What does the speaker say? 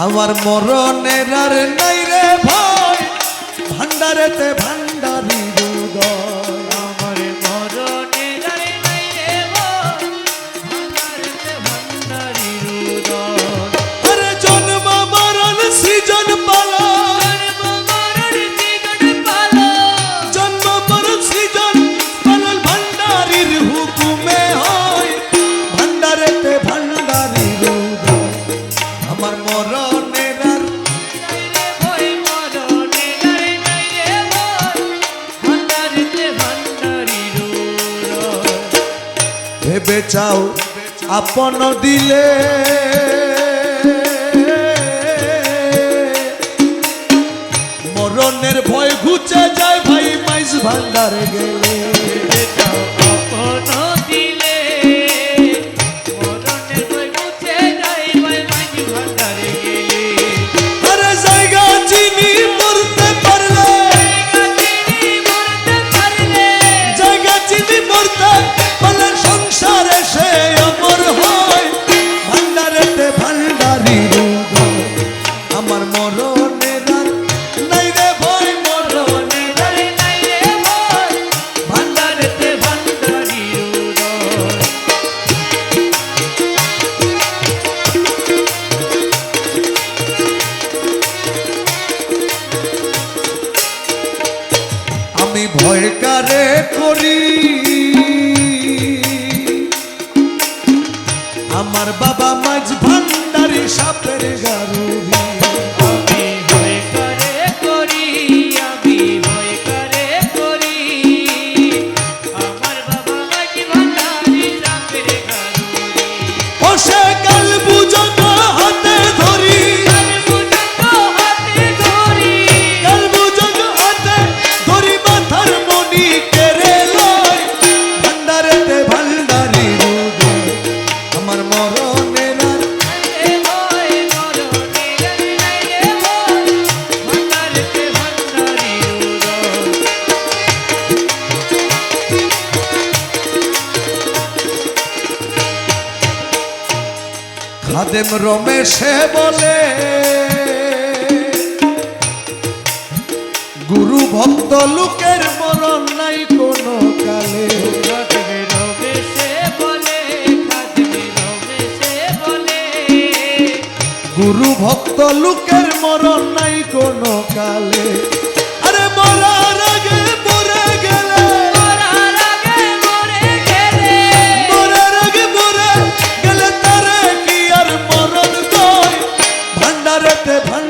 আমার মরণের আর নাই রে ভয়, ভান্ডারেতে ভান্ডারি হৃদয়। আমার মরণের আর নাই রে ভয়, ভান্ডারেতে ভান্ডারি হৃদয়। আরে জন্ম মরণ সৃজন পালন, জন্ম মরণ সৃজন পালন ভান্ডারির হুকুমে হয়, ভান্ডারেতে ভান্ডারি হৃদয়। আমার মরণের আর ভেবে চাও আপন দিলে, মরণের ভয় ঘুচে যায় ভাই মাইজ ভান্ডারে গেলে। আরে জায়গা চিনি মরতে পারলে, জায়গা চিনি মরতে পারলে সংসারে সে অমর হয়, ভান্ডারেতে ভান্ডারি হৃদয়। আমার মরণের আর নাই রে ভয়, মরণের আর নাই রে ভয়, ভান্ডারেতে ভান্ডারি হৃদয়। আমি ভয় কারে করি, আমার বাবা মাঝ ভান্ডারি সাপের গারুরি। আমি ভয় করে করি, আমি ভয় করে করি, আমার বাবা মাঝ ভান্ডারি সাপের গারুরি। ও সে কাল বুঝত হাতে ধরি, কাল বুঝত হাতে ধরি মাথার মণি কেড়ে লয়, ভান্ডারেতে ভান্ডারি হৃদয়। আমার মরণের আর খাদেম রমেশে বলে, গুরু ভক্ত লোকের মরণ নাই কোনো কালে। গুরু ভক্ত লোকের মরণ নাই কোনো কালে। আরে মরার আগে মরে গেলে, মরার আগে মরে গেলে তারে কি আর মরণ কয়, ভান্ডারেতে ভান্ডারি